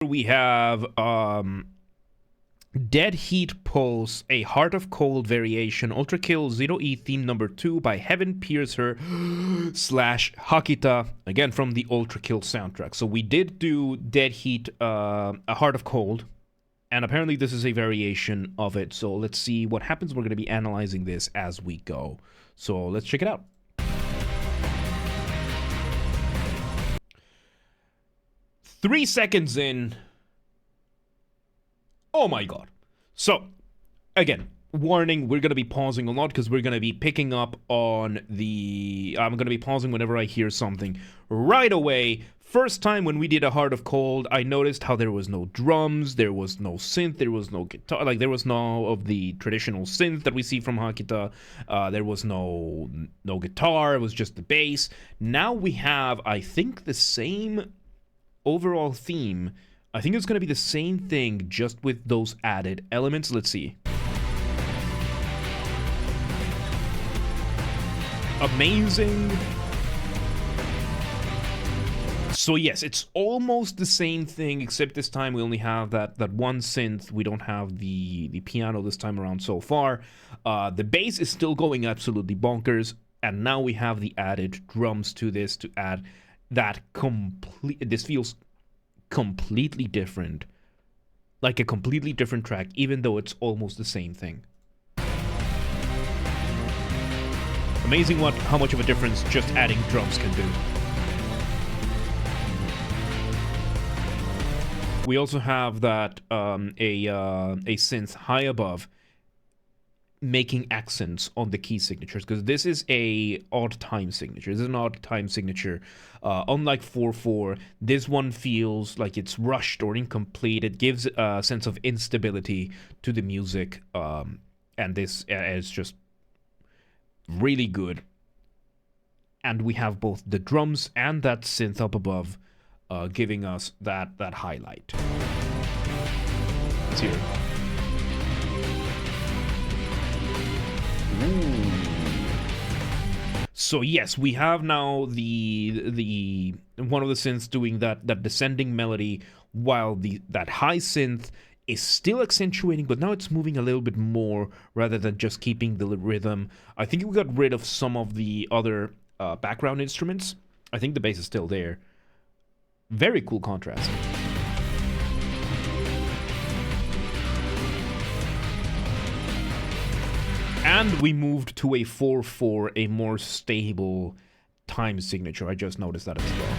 We have Dead Heat Pulse, a Heart of Cold variation, Ultrakill 0E theme number 2 by Heaven Piercer / Hakita, again from the Ultrakill soundtrack. So we did do Dead Heat, a Heart of Cold, and apparently this is a variation of it. So let's see what happens. We're going to be analyzing this as we go. So let's check it out. Three seconds in. Oh my god. So, again, warning, we're going to be pausing a lot because we're going to be picking up on the... I'm going to be pausing whenever I hear something right away. First time when we did a Heart of Cold, I noticed how there was no drums, there was no synth, there was no guitar, like there was no of the traditional synth that we see from Hakita. There was no guitar, it was just the bass. Now we have, I think, the same overall theme. I think it's going to be the same thing, just with those added elements. Let's see. Amazing. So yes, it's almost the same thing, except this time we only have that one synth. We don't have the piano this time around so far. The bass is still going absolutely bonkers, and now we have the added drums to this to add that complete... This feels completely different, like a completely different track, even though it's almost the same thing. Amazing how much of a difference just adding drums can do. We also have that a synth high above making accents on the key signatures, because this is a odd time signature. This is an odd time signature. Unlike 4/4, this one feels like it's rushed or incomplete. It gives a sense of instability to the music, and this is just really good. And we have both the drums and that synth up above giving us that highlight. Let's hear it. Ooh. So yes, we have now the one of the synths doing that descending melody, while that high synth is still accentuating, but now it's moving a little bit more rather than just keeping the rhythm. I think we got rid of some of the other background instruments. I think the bass is still there. Very cool contrast. And we moved to a 4/4, a more stable time signature. I just noticed that as well.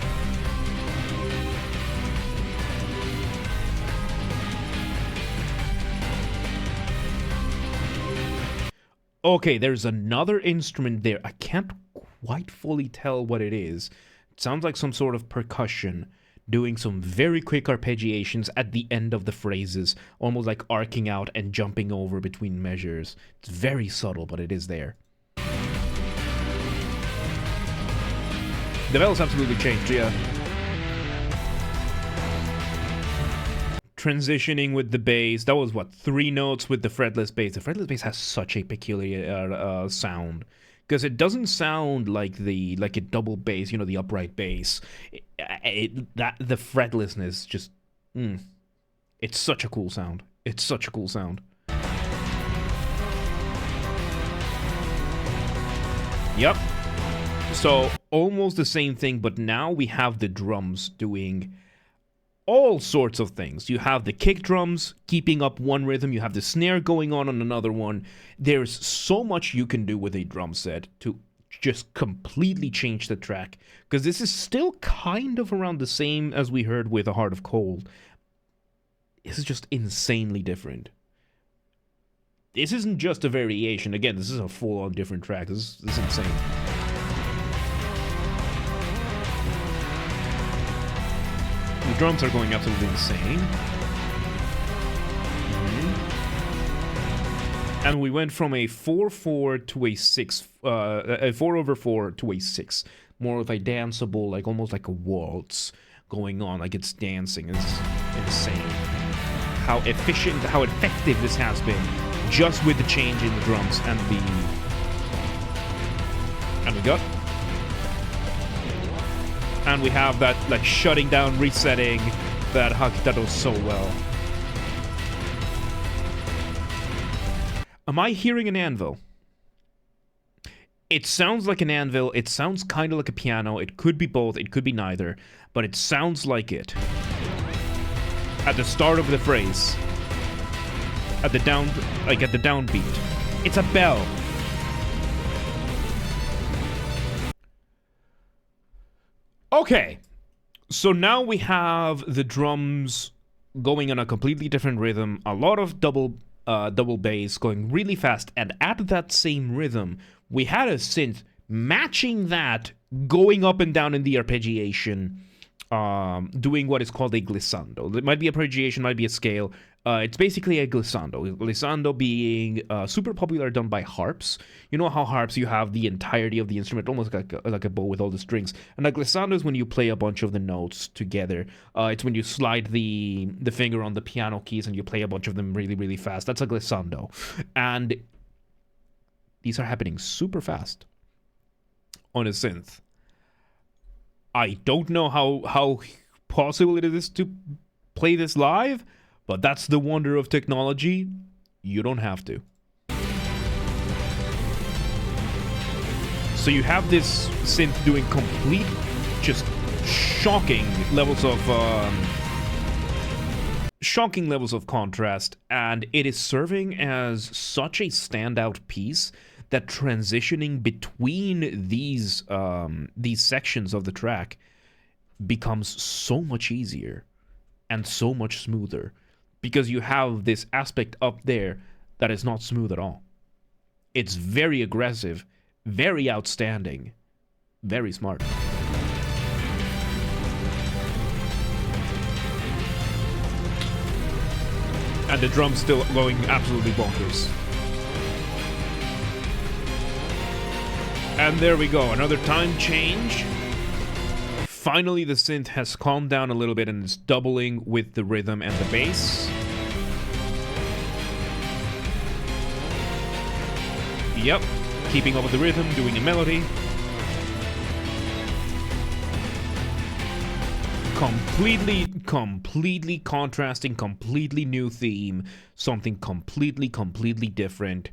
Okay, there's another instrument there. I can't quite fully tell what it is. It sounds like some sort of percussion doing some very quick arpeggiations at the end of the phrases, almost like arcing out and jumping over between measures. It's very subtle, but it is there. The bells absolutely changed, yeah. Transitioning with the bass. That was, what, 3 notes with the fretless bass. The fretless bass has such a peculiar sound, because it doesn't sound like a double bass, you know, the upright bass. The fretlessness just, it's such a cool sound. It's such a cool sound. Yep. So almost the same thing, but now we have the drums doing all sorts of things. You have the kick drums keeping up one rhythm. You have the snare going on another one. There's so much you can do with a drum set to just completely change the track, because this is still kind of around the same as we heard with A Heart of Cold. This is just insanely different. This isn't just a variation. Again, this is a full-on different track. This is insane. The drums are going absolutely insane. And we went from a 4/4 to a 6, a 4/4 to a 6. More of a danceable, like almost like a waltz going on, like it's dancing. It's insane. How efficient, how effective this has been, just with the change in the drums and the gut. And we have that like shutting down, resetting, that Hakita does so well. Am I hearing an anvil? It sounds like an anvil, it sounds kind of like a piano, it could be both, it could be neither, but it sounds like it. At the start of the phrase. At the downbeat. It's a bell. Okay. So now we have the drums going on a completely different rhythm, a lot of double bass going really fast, and at that same rhythm, we had a synth matching that, going up and down in the arpeggiation, doing what is called a glissando. It might be arpeggiation, might be a scale. It's basically a glissando. Glissando being super popular, done by harps. You know how harps, you have the entirety of the instrument, almost like a bow with all the strings. And a glissando is when you play a bunch of the notes together. It's when you slide the finger on the piano keys and you play a bunch of them really, really fast. That's a glissando. And these are happening super fast on a synth. I don't know how possible it is to play this live, but that's the wonder of technology. You don't have to. So you have this synth doing complete, just shocking levels of contrast, and it is serving as such a standout piece that transitioning between these sections of the track becomes so much easier and so much smoother, because you have this aspect up there that is not smooth at all. It's very aggressive, very outstanding, very smart. And the drum's still going absolutely bonkers. And there we go, another time change. Finally, the synth has calmed down a little bit and is doubling with the rhythm and the bass. Yep, keeping up with the rhythm, doing a melody. Completely contrasting, completely new theme, something completely different.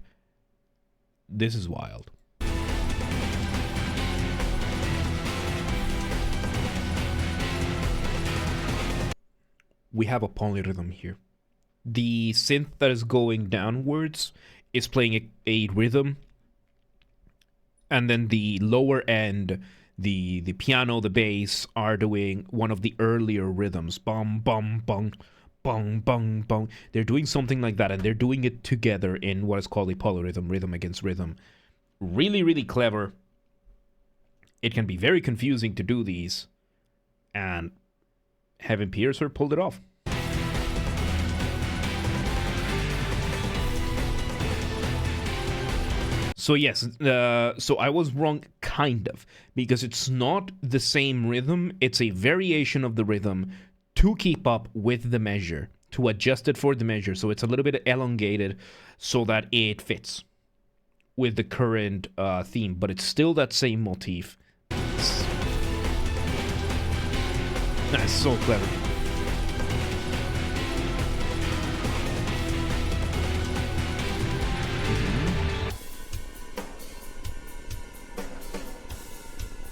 This is wild. We have a polyrhythm here. The synth that is going downwards is playing a rhythm, and then the lower end, the piano, the bass, are doing one of the earlier rhythms. Bum, bum, bum, bum, bum, bum. They're doing something like that, and they're doing it together in what is called a polyrhythm, rhythm against rhythm. Really clever. It can be very confusing to do these, and Heaven Piercer pulled it off. So yes, so I was wrong, kind of, because it's not the same rhythm, it's a variation of the rhythm to keep up with the measure, to adjust it for the measure, so it's a little bit elongated so that it fits with the current theme, but it's still that same motif. That's so clever.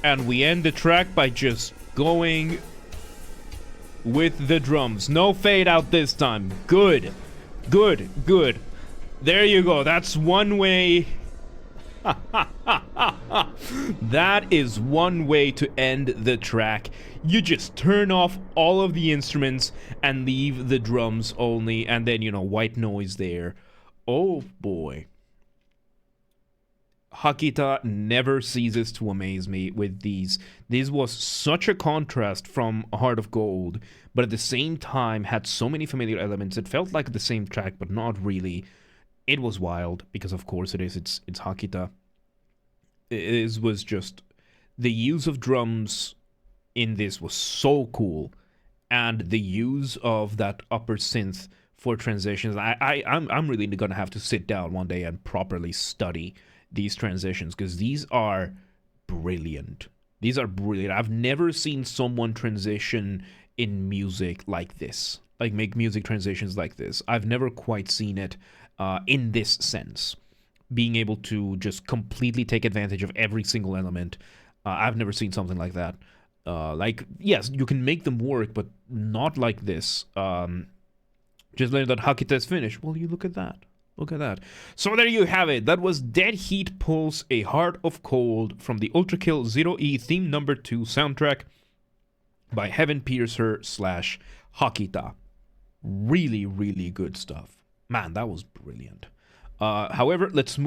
And we end the track by just going with the drums. No fade out this time. Good. There you go. That's one way. That is one way to end the track. You just turn off all of the instruments and leave the drums only, and then, white noise there. Oh boy. Hakita never ceases to amaze me with these. This was such a contrast from Heart of Gold, but at the same time had so many familiar elements. It felt like the same track, but not really. It was wild, because of course it is. It's Hakita. It was just... The use of drums in this was so cool, and the use of that upper synth for transitions. I'm really gonna have to sit down one day and properly study these transitions, because these are brilliant. I've never seen someone transition in music like this, like make music transitions like this. I've never quite seen it in this sense, being able to just completely take advantage of every single element. I've never seen something like that. Like, yes, you can make them work, but not like this. Just learned that Hakita is finished. Well, you look at that. Look at that. So there you have it. That was Dead Heat Pulse, A Heart of Cold from the Ultrakill 0E Theme Number 2 soundtrack by Heaven Piercer / Hakita. Really, really good stuff. Man, that was brilliant. However, let's move